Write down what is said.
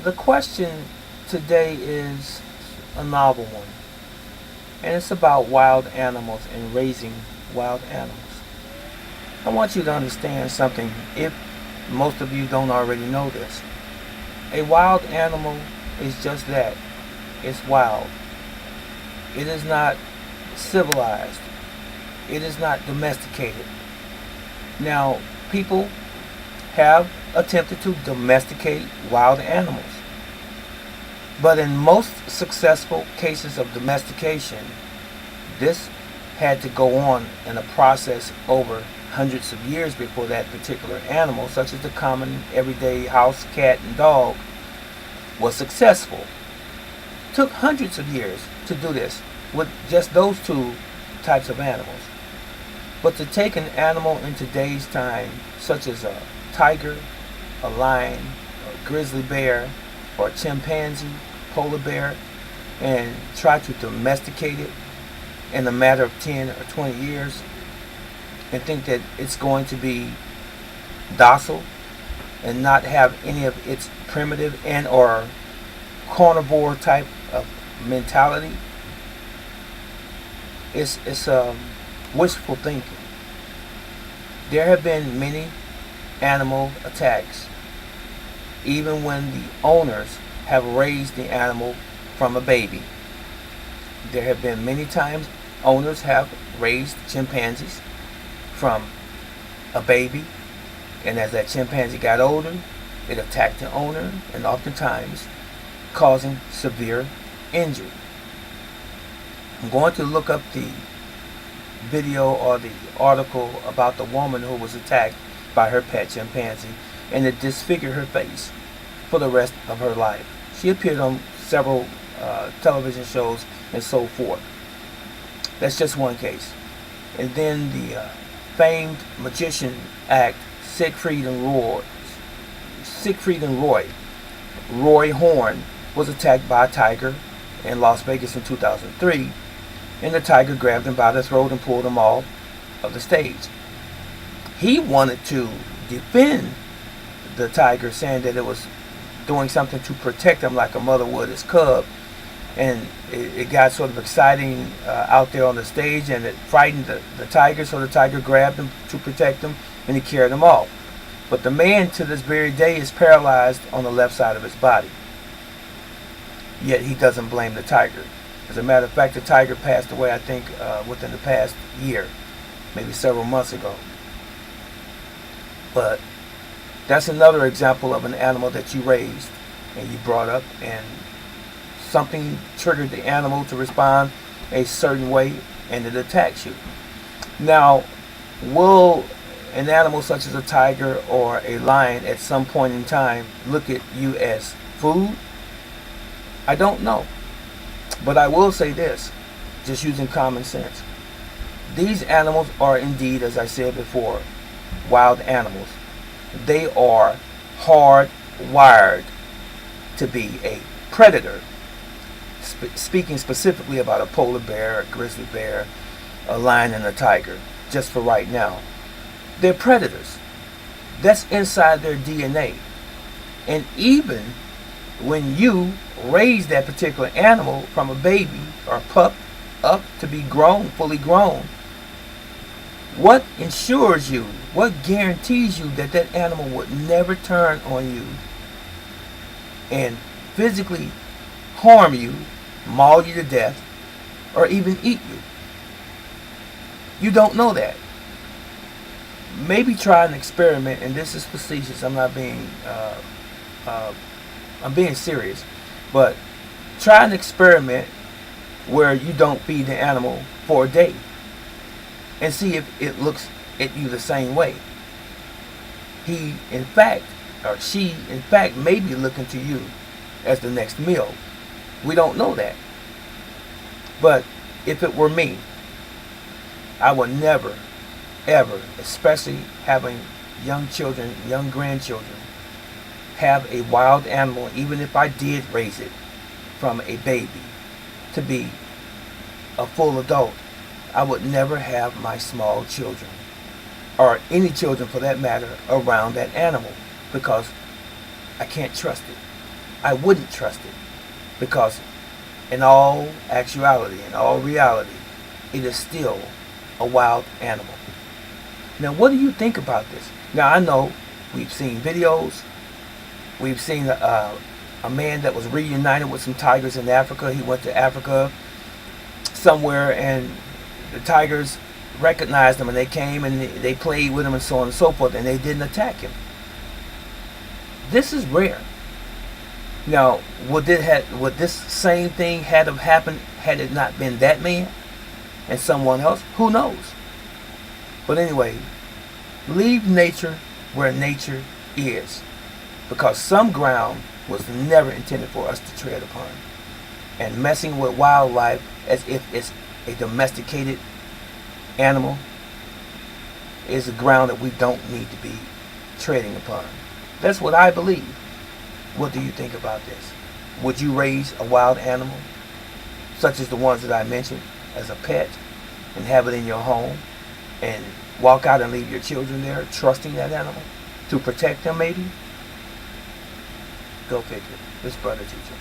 The question today is a novel one, and it's about wild animals and raising wild animals. I want you to understand something if most of you don't already know this. A wild animal is just that. It's wild. It is not civilized. It is not domesticated. Now, people have attempted to domesticate wild animals. But in most successful cases of domestication, this had to go on in a process over hundreds of years before that particular animal, such as the common everyday house cat and dog, was successful. It took hundreds of years to do this with just those two types of animals. But to take an animal in today's time, such as a tiger, a lion, a grizzly bear, or a chimpanzee, polar bear, and try to domesticate it in a matter of 10 or 20 years and think that it's going to be docile and not have any of its primitive and or carnivore type of mentality, it's wishful thinking. There have been many animal attacks, even when the owners have raised the animal from a baby. There have been many times owners have raised chimpanzees from a baby, and as that chimpanzee got older, it attacked the owner, and oftentimes causing severe injury. I'm going to look up the video or the article about the woman who was attacked by her pet chimpanzee, and it disfigured her face for the rest of her life. She appeared on several television shows and so forth. That's just one case. And then the famed magician act Siegfried and Roy. Roy Horn was attacked by a tiger in Las Vegas in 2003, and the tiger grabbed him by the throat and pulled him off of the stage. He wanted to defend the tiger, saying that it was doing something to protect him like a mother would its cub, and it got sort of exciting out there on the stage, and it frightened the tiger, so the tiger grabbed him to protect him, and he carried him off. But the man to this very day is paralyzed on the left side of his body, yet he doesn't blame the tiger. As a matter of fact, the tiger passed away, I think, within the past year, maybe several months ago. But that's another example of an animal that you raised and you brought up, and something triggered the animal to respond a certain way, and it attacks you. Now, will an animal such as a tiger or a lion at some point in time look at you as food? I don't know. But I will say this, just using common sense. These animals are indeed, as I said before, wild animals. They are hardwired to be a predator. Speaking specifically about a polar bear, a grizzly bear, a lion, and a tiger, just for right now. They're predators. That's inside their DNA. And even when you raise that particular animal from a baby or pup up to be grown, fully grown, what ensures you, what guarantees you that that animal would never turn on you and physically harm you, maul you to death, or even eat you? You don't know that. Maybe try an experiment, and this is facetious. I'm not being, I'm being serious. But try an experiment where you don't feed the animal for a day, and see if it looks at you the same way. He, in fact, or she, in fact, may be looking to you as the next meal. We don't know that. But if it were me, I would never, ever, especially having young children, young grandchildren, have a wild animal, even if I did raise it from a baby to be a full adult. I would never have my small children, or any children for that matter, around that animal, because I can't trust it. I wouldn't trust it, because in all actuality, in all reality, it is still a wild animal. Now, what do you think about this? Now, I know we've seen videos. We've seen a man that was reunited with some tigers in Africa. He went to Africa somewhere, and the tigers recognized him, and they came and they played with him and so on and so forth, and they didn't attack him. This is rare. Now, would this same thing have happened had it not been that man and someone else? Who knows? But anyway, leave nature where nature is, because some ground was never intended for us to tread upon. And messing with wildlife as if it's a domesticated animal is a ground that we don't need to be treading upon. That's what I believe. What do you think about this? Would you raise a wild animal, such as the ones that I mentioned, as a pet, and have it in your home, and walk out and leave your children there, trusting that animal to protect them maybe? Go figure. This brother teacher.